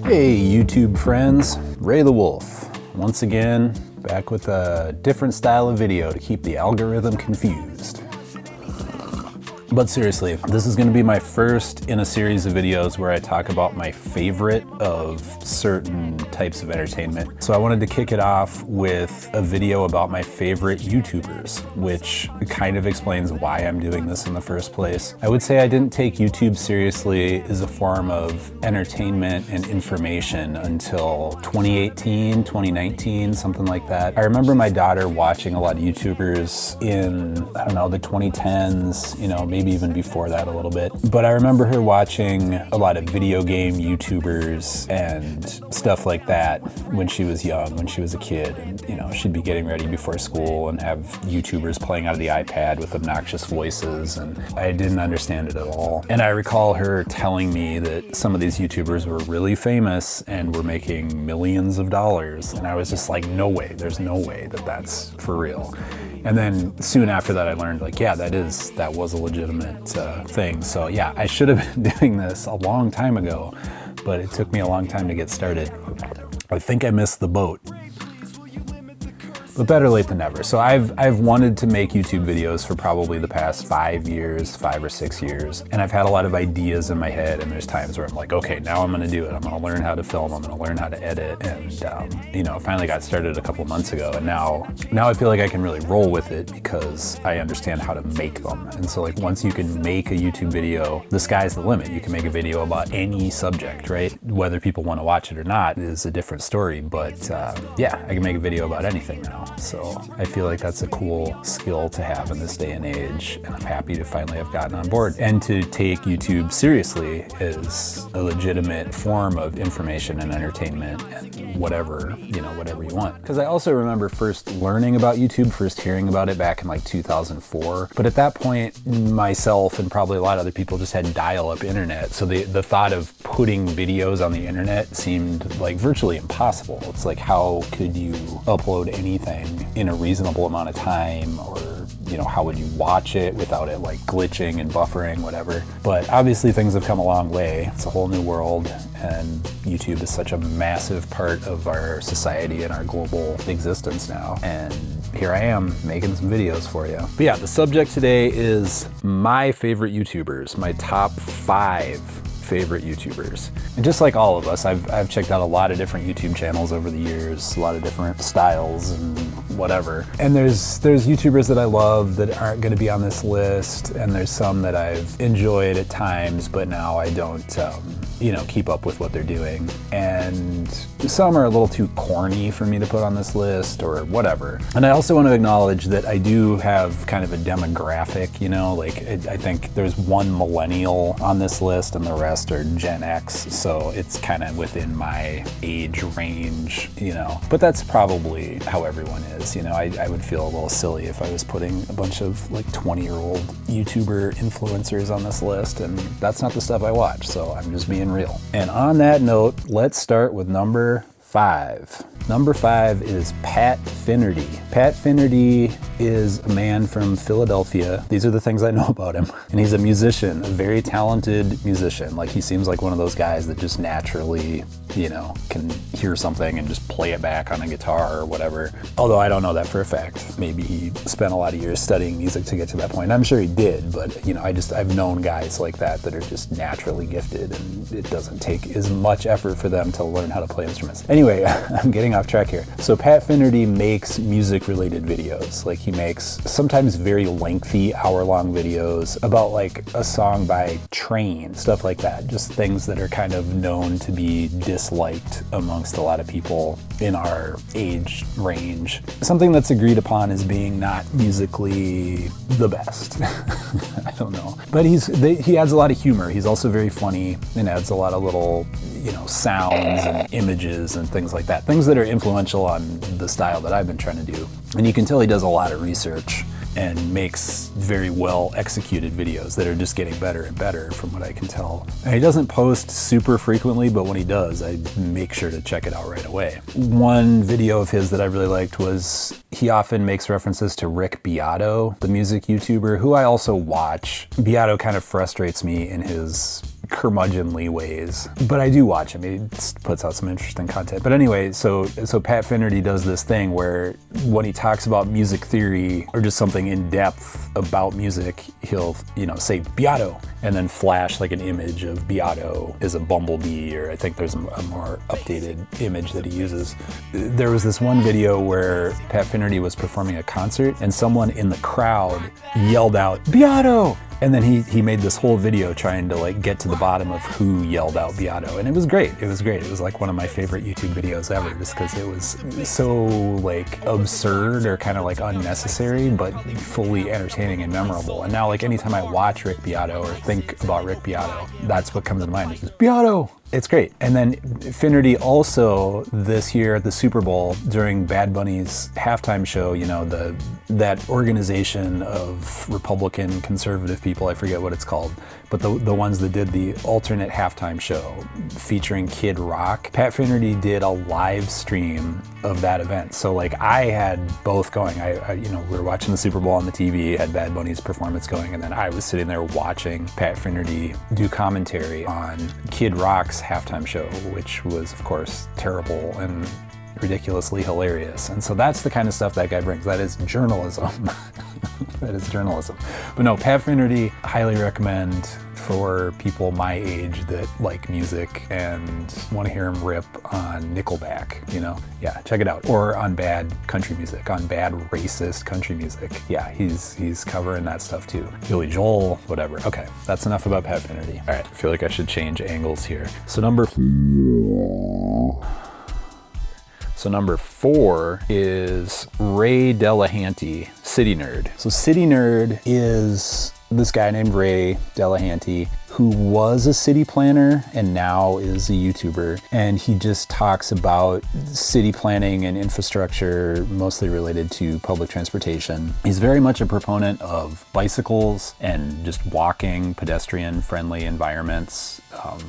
Hey YouTube friends, Ray the Wolf, once again back with a different style of video to keep the algorithm confused. But seriously, this is going to be my first in a series of videos where I talk about my favorite of certain types of entertainment. So I wanted to kick it off with a video about my favorite YouTubers, which kind of explains why I'm doing this in the first place. I would say I didn't take YouTube seriously as a form of entertainment and information until 2018, 2019, something like that. I remember my daughter watching a lot of YouTubers in, I don't know, the 2010s, you know, maybe even before that a little bit. But I remember her watching a lot of video game YouTubers and stuff like that when she was young, when she was a kid. And, you know, she'd be getting ready before school and have YouTubers playing out of the iPad with obnoxious voices. And I didn't understand it at all. And I recall her telling me that some of these YouTubers were really famous and were making millions of dollars. And I was just like, no way, there's no way that that's for real. And then soon after that, I learned, like, yeah, that was a legitimate thing. So yeah, I should have been doing this a long time ago, but it took me a long time to get started. I think I missed the boat. But better late than never. So I've wanted to make YouTube videos for probably the past 5 or 6 years. And I've had a lot of ideas in my head, and there's times where I'm like, okay, now I'm gonna do it. I'm gonna learn how to film, I'm gonna learn how to edit. And you know, finally got started a couple months ago. And now I feel like I can really roll with it because I understand how to make them. And so like once you can make a YouTube video, the sky's the limit. You can make a video about any subject, right? Whether people wanna watch it or not is a different story. But yeah, I can make a video about anything now. So I feel like that's a cool skill to have in this day and age, and I'm happy to finally have gotten on board. And to take YouTube seriously is a legitimate form of information and entertainment and whatever, you know, whatever you want. Because I also remember first learning about YouTube, first hearing about it back in like 2004. But at that point, myself and probably a lot of other people just had dial-up internet. So the thought of putting videos on the internet seemed like virtually impossible. It's like, how could you upload anything in a reasonable amount of time, or you know, how would you watch it without it like glitching and buffering, whatever. But obviously things have come a long way. It's a whole new world, and YouTube is such a massive part of our society and our global existence now. And here I am making some videos for you. But yeah, the subject today is my favorite YouTubers, my top 5 favorite YouTubers. And just like all of us, I've checked out a lot of different YouTube channels over the years, a lot of different styles and whatever. And there's YouTubers that I love that aren't going to be on this list, and there's some that I've enjoyed at times, but now I don't, you know, keep up with what they're doing. And some are a little too corny for me to put on this list or whatever. And I also want to acknowledge that I do have kind of a demographic, you know, like I think there's one millennial on this list and the rest are Gen X, so it's kind of within my age range, you know. But that's probably how everyone is, you know. I would feel a little silly if I was putting a bunch of like 20-year-old YouTuber influencers on this list, and that's not the stuff I watch, so I'm just being real. And on that note, let's start with number 5. Number 5 is Pat Finnerty. Pat Finnerty is a man from Philadelphia. These are the things I know about him. And he's a musician, a very talented musician. Like, he seems like one of those guys that just naturally, you know, can hear something and just play it back on a guitar or whatever. Although I don't know that for a fact. Maybe he spent a lot of years studying music to get to that point. I'm sure he did, but you know, I've known guys like that are just naturally gifted, and it doesn't take as much effort for them to learn how to play instruments. Anyway, I'm getting off track here. So Pat Finnerty makes music-related videos. Like, he makes sometimes very lengthy hour-long videos about like a song by Train, stuff like that. Just things that are kind of known to be disliked amongst a lot of people in our age range. Something that's agreed upon as being not musically the best. I don't know. But he adds a lot of humor. He's also very funny and adds a lot of little, you know, sounds and images and things like that. Things that are influential on the style that I've been trying to do. And you can tell he does a lot of research and makes very well executed videos that are just getting better and better from what I can tell. And he doesn't post super frequently, but when he does, I make sure to check it out right away. One video of his that I really liked was he often makes references to Rick Beato, the music YouTuber, who I also watch. Beato kind of frustrates me in his curmudgeonly ways, but I do watch him. He puts out some interesting content. But anyway, so Pat Finnerty does this thing where when he talks about music theory or just something in depth about music, he'll, you know, say Beato and then flash like an image of Beato as a bumblebee, or I think there's a more updated image that he uses. There was this one video where Pat Finnerty was performing a concert and someone in the crowd yelled out Beato, and then he made this whole video trying to like get to the bottom of who yelled out Beato, and it was great. It was great. It was like one of my favorite YouTube videos ever, just because it was so like absurd or kind of like unnecessary, but fully entertaining and memorable. And now like anytime I watch Rick Beato or think about Rick Beato, that's what comes to mind. It's just Beato. It's great. And then Finnerty also this year at the Super Bowl during Bad Bunny's halftime show, you know, that organization of Republican conservative people, I forget what it's called, but the ones that did the alternate halftime show featuring Kid Rock, Pat Finnerty did a live stream of that event. So like I had both going. I you know, we were watching the Super Bowl on the TV, had Bad Bunny's performance going, and then I was sitting there watching Pat Finnerty do commentary on Kid Rock's halftime show, which was of course terrible and ridiculously hilarious. And so that's the kind of stuff that guy brings. That is journalism. That is journalism. But no, Pat Finnerty, highly recommend for people my age that like music and want to hear him rip on Nickelback, you know? Yeah, check it out. Or on bad country music, on bad racist country music. Yeah, he's covering that stuff too. Billy Joel, whatever. Okay, that's enough about Pat Finnerty. All right, I feel like I should change angles here. So number 4 is Ray Delahanty, City Nerd. So City Nerd is this guy named Ray Delahanty who was a city planner and now is a YouTuber. And he just talks about city planning and infrastructure, mostly related to public transportation. He's very much a proponent of bicycles and just walking, pedestrian-friendly environments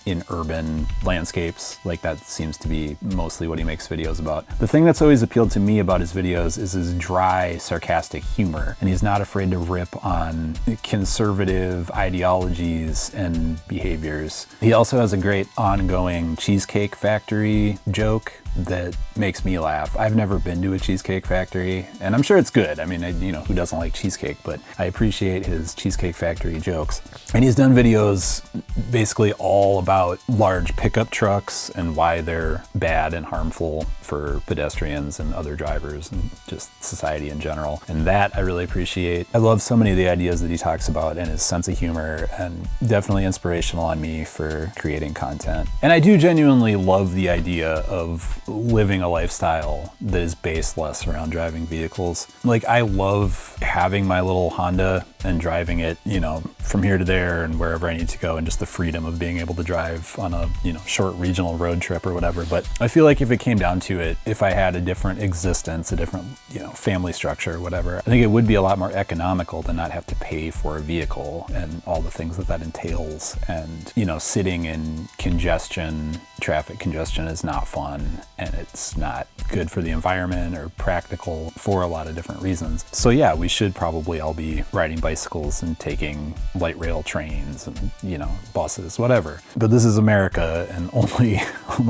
in urban landscapes. Like that seems to be mostly what he makes videos about. The thing that's always appealed to me about his videos is his dry, sarcastic humor. And he's not afraid to rip on conservative ideologies and behaviors. He also has a great ongoing Cheesecake Factory joke that makes me laugh. I've never been to a Cheesecake Factory, and I'm sure it's good. I mean, you know, who doesn't like cheesecake? But I appreciate his Cheesecake Factory jokes. And he's done videos basically all about large pickup trucks and why they're bad and harmful for pedestrians and other drivers and just society in general. And that I really appreciate. I love so many of the ideas that he talks about and his sense of humor, and definitely inspirational on me for creating content. And I do genuinely love the idea of living a lifestyle that is based less around driving vehicles. Like I love having my little Honda and driving it, you know, from here to there and wherever I need to go, and just the freedom of being able to drive on a, you know, short regional road trip or whatever. But I feel like if it came down to it, if I had a different existence, a different, you know, family structure or whatever, I think it would be a lot more economical to not have to pay for a vehicle and all the things that that entails. And, you know, sitting in congestion, traffic congestion is not fun, and it's not good for the environment or practical for a lot of different reasons. So yeah, we should probably all be riding bicycles and taking light rail trains and, you know, buses, whatever. But this is America, and only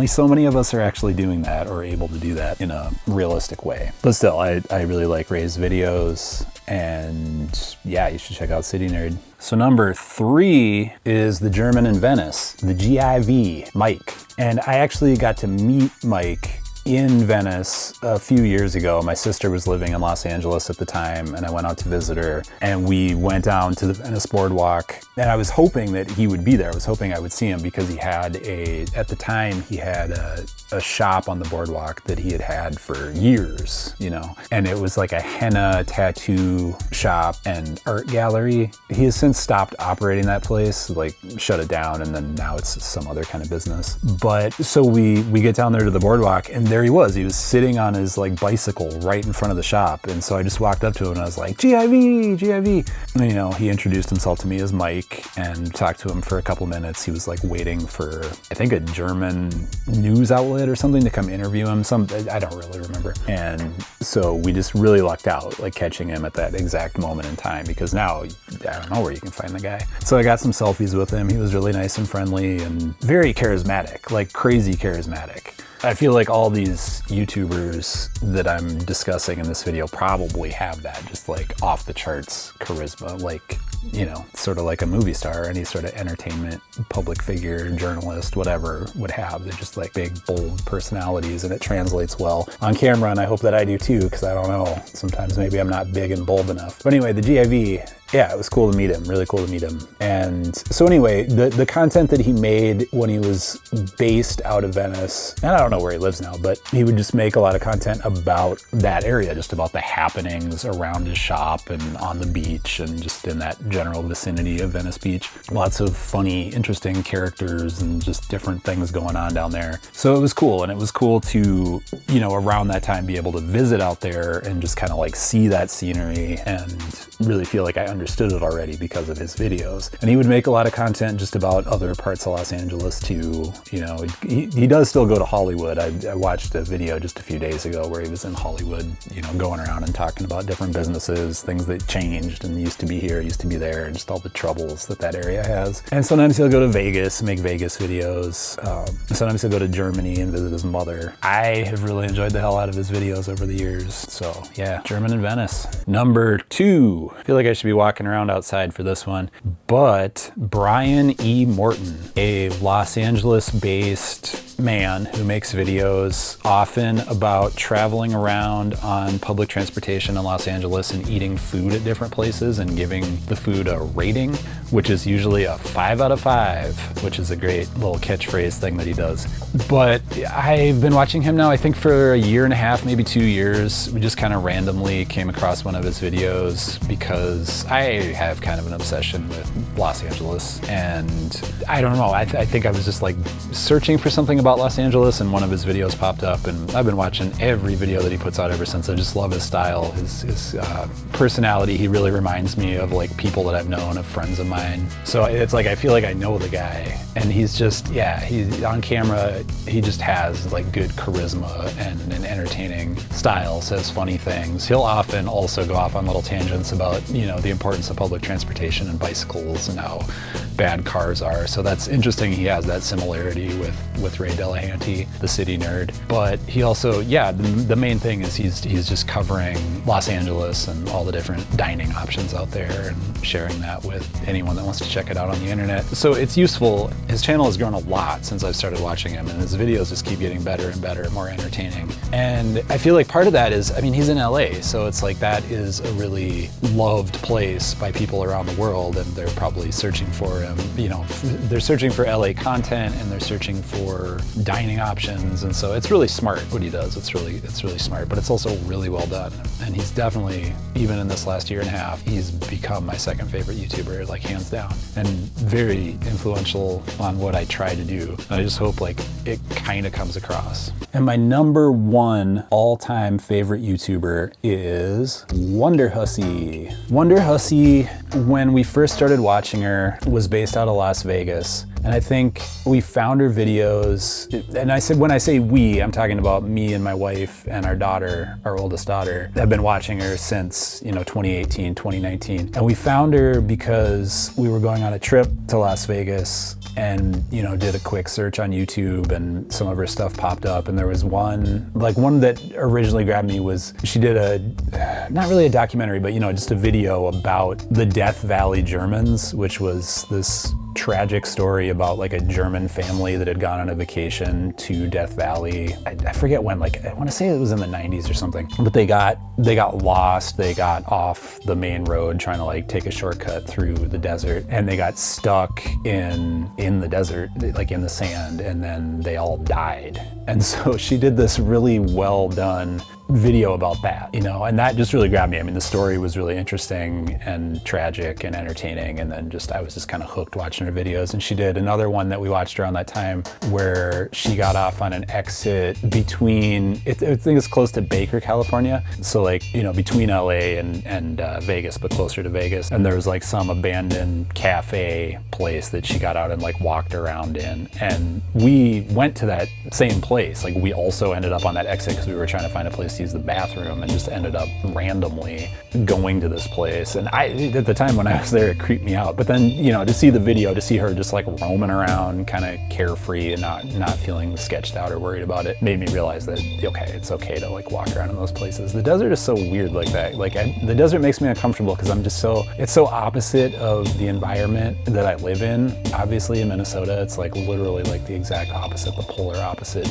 so many of us are actually doing that or able to do that in a realistic way. But still, I really like Ray's videos, and yeah, you should check out City Nerd. So number 3 is the German in Venice, the GIV, Mike. And I actually got to meet Mike in Venice a few years ago. My sister was living in Los Angeles at the time, and I went out to visit her, and we went down to the Venice boardwalk, and I was hoping that he would be there. I was hoping I would see him because he had at the time he had a shop on the boardwalk that he had for years, you know, and it was like a henna tattoo shop and art gallery. He has since stopped operating that place, like shut it down, and then now it's some other kind of business. But so we get down there to the boardwalk, and there he was sitting on his like bicycle right in front of the shop. And so I just walked up to him and I was like, GIV. And, you know, he introduced himself to me as Mike and talked to him for a couple minutes. He was like waiting for, I think, a German news outlet or something to come interview him. I don't really remember. And So we just really lucked out, like catching him at that exact moment in time, because now I don't know where you can find the guy. So I got some selfies with him. He was really nice and friendly and very charismatic, like crazy charismatic. I feel like all these YouTubers that I'm discussing in this video probably have that, just like off the charts charisma, like, you know, sort of like a movie star or any sort of entertainment public figure, journalist, whatever would have. They're just like big, bold personalities, and it translates well on camera, and I hope that I do too, because I don't know, sometimes maybe I'm not big and bold enough. But anyway, the GIV, yeah, it was cool to meet him, really cool to meet him. And so anyway, the content that he made when he was based out of Venice, and I don't know where he lives now, but he would just make a lot of content about that area, just about the happenings around his shop and on the beach and just in that general vicinity of Venice Beach. Lots of funny, interesting characters and just different things going on down there. So it was cool, and it was cool to, you know, around that time be able to visit out there and just kind of like see that scenery and really feel like I understood it already because of his videos. And he would make a lot of content just about other parts of Los Angeles too. You know, he does still go to Hollywood. I watched a video just a few days ago where he was in Hollywood, you know, going around and talking about different businesses, things that changed and used to be here, used to be there, and just all the troubles that area has. And sometimes he'll go to Vegas, make Vegas videos. Sometimes he'll go to Germany and visit his mother. I have really enjoyed the hell out of his videos over the years. So yeah, German in Venice. Number 2. I feel like I should be walking around outside for this one, but Brian E. Morton, a Los Angeles-based man who makes videos often about traveling around on public transportation in Los Angeles and eating food at different places and giving the food a rating, which is usually a 5 out of 5, which is a great little catchphrase thing that he does. But I've been watching him now, I think for a year and a half, maybe 2 years. We just kind of randomly came across one of his videos because I have kind of an obsession with Los Angeles, and I don't know, I think I was just like searching for something about Los Angeles, and one of his videos popped up, and I've been watching every video that he puts out ever since. I just love his style, his personality. He really reminds me of like people that I've known, of friends of mine. So it's like I feel like I know the guy, and he's just, yeah, he's on camera, he just has like good charisma and an entertaining style, says funny things. He'll often also go off on little tangents about, you know, the importance of public transportation and bicycles and how bad cars are. So that's interesting. He has that similarity with Ray Delahanty, the city nerd. But he also, yeah, the main thing is he's just covering Los Angeles and all the different dining options out there and sharing that with anyone that wants to check it out on the internet. So it's useful. His channel has grown a lot since I've started watching him, and his videos just keep getting better and better, more entertaining. And I feel like part of that is, I mean, he's in LA, so it's like that is a really loved place by people around the world, and they're probably searching for him. You know, they're searching for LA content, and they're searching for dining options, and so it's really smart what he does. It's really smart, but it's also really well done. And he's definitely, even in this last year and a half, he's become my second favorite YouTuber, like hands down, and very influential on what I try to do. And I just hope like it kind of comes across. And my number 1 all-time favorite YouTuber is Wonderhussy. Wonderhussy, when we first started watching her, was based out of Las Vegas. And I think we found her videos, and when I say we, I'm talking about me and my wife and our daughter, our oldest daughter. I've been watching her since, you know, 2018, 2019. And we found her because we were going on a trip to Las Vegas and, you know, did a quick search on YouTube, and some of her stuff popped up. And there was one that originally grabbed me was, she did not really a documentary, but, you know, just a video about the Death Valley Germans, which was this tragic story about like a German family that had gone on a vacation to Death Valley. I forget when, like I want to say it was in the 90s or something, but they got lost. They got off the main road trying to like take a shortcut through the desert, and they got stuck in the desert, like in the sand, and then they all died. And so she did this really well done video about that, you know, and that just really grabbed me. I mean, the story was really interesting and tragic and entertaining, and then I was just kind of hooked watching her videos. And she did another one that we watched around that time where she got off on an exit between, I think it's close to Baker, California. So like, you know, between LA and Vegas, but closer to Vegas. And there was like some abandoned cafe place that she got out and like walked around in. And we went to that same place. Like we also ended up on that exit because we were trying to find a place to use the bathroom and just ended up randomly going to this place. And at the time when I was there, it creeped me out. But then, you know, to see the video, to see her just like roaming around, kind of carefree and not feeling sketched out or worried about it, made me realize that, okay, it's okay to like walk around in those places. The desert is so weird like that. Like the desert makes me uncomfortable because it's so opposite of the environment that I live in. Obviously in Minnesota, it's like literally like the exact opposite, the polar opposite.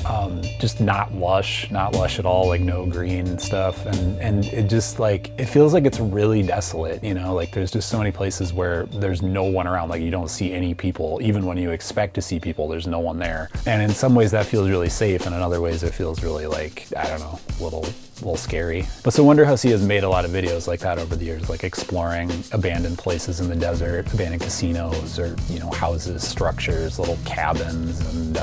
Just not lush at all, like no green stuff. And it just like, it feels like it's really desolate, you know, like there's just so many places where there's no one around, like you don't see any people, even when you expect to see people, there's no one there. And in some ways that feels really safe, and in other ways it feels really like, I don't know, a little scary. But so Wonderhussy has made a lot of videos like that over the years, like exploring abandoned places in the desert, abandoned casinos, or, you know, houses, structures, little cabins, and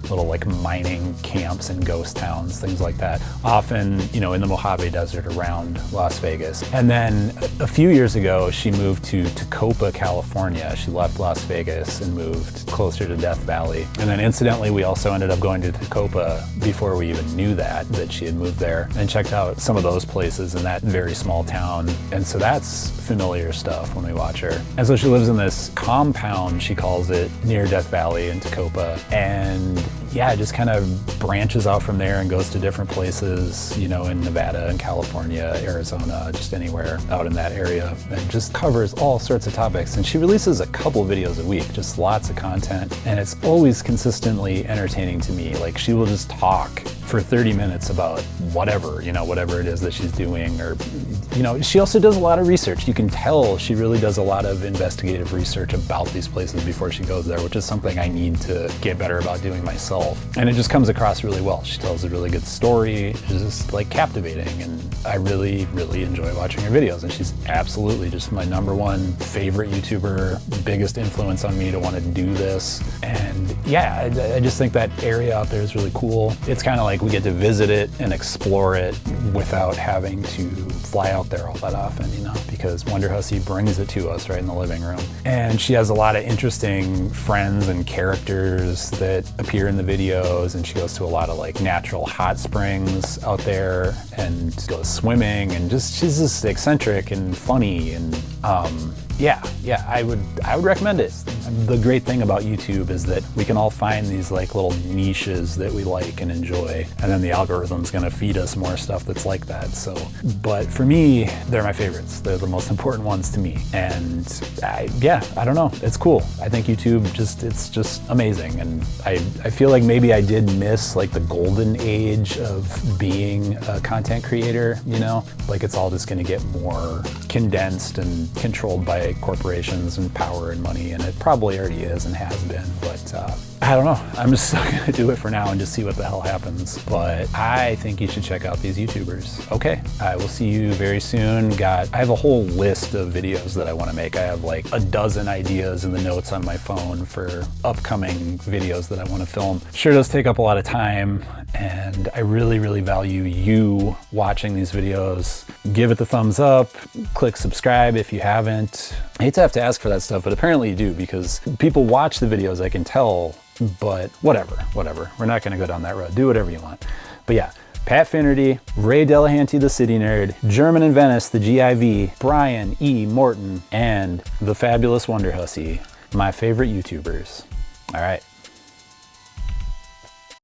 little like mining camps and ghost towns, things like that. Often, you know, in the Mojave Desert around Las Vegas. And then a few years ago, she moved to Tacoma, California. She left Las Vegas and moved closer to Death Valley. And then incidentally, we also ended up going to Tacoma before we even knew that she had moved there, and checked out some of those places in that very small town. And so that's familiar stuff when we watch her. And so she lives in this compound, she calls it, near Death Valley in Tacoma. And yeah, it just kind of branches out from there and goes to different places, you know, in Nevada and California, Arizona, just anywhere out in that area, and just covers all sorts of topics. And she releases a couple videos a week, just lots of content. And it's always consistently entertaining to me. Like she will just talk for 30 minutes about whatever, you know, whatever it is that she's doing. Or, you know, she also does a lot of research. You can tell she really does a lot of investigative research about these places before she goes there, which is something I need to get better about doing myself. And it just comes across really well. She tells a really good story. She's just like captivating, and I really, really enjoy watching her videos. And she's absolutely just my #1 favorite YouTuber, biggest influence on me to want to do this. And yeah, I just think that area out there is really cool. It's kind of like we get to visit it and explore it without having to fly out there all that often, you know, because Wonderhussy brings it to us right in the living room. And she has a lot of interesting friends and characters that appear in the videos, and she goes to a lot of like natural hot springs out there and goes swimming, and she's just eccentric and funny, and yeah, I would recommend it. The great thing about YouTube is that we can all find these like little niches that we like and enjoy, and then the algorithm's gonna feed us more stuff that's like that. So, but for me, they're my favorites. They're the most important ones to me. And I don't know, it's cool. I think YouTube it's just amazing. And I feel like maybe I did miss like the golden age of being a content creator, you know? Like it's all just gonna get more condensed and controlled by corporations and power and money, and it probably already is and has been, but I don't know. I'm just still gonna do it for now and just see what the hell happens. But I think you should check out these YouTubers. Okay, I will see you very soon. I have a whole list of videos that I want to make. I have like a dozen ideas in the notes on my phone for upcoming videos that I want to film. Sure does take up a lot of time, and I really, really value you watching these videos. Give it the thumbs up, click subscribe if you haven't. I hate to have to ask for that stuff, but apparently you do, because people watch the videos, I can tell, but whatever. We're not gonna go down that road. Do whatever you want. But yeah, Pat Finnerty, Ray Delahanty, the City Nerd, German in Venice, the GIV, Brian E. Morton, and the fabulous Wonderhussy, my favorite YouTubers. All right,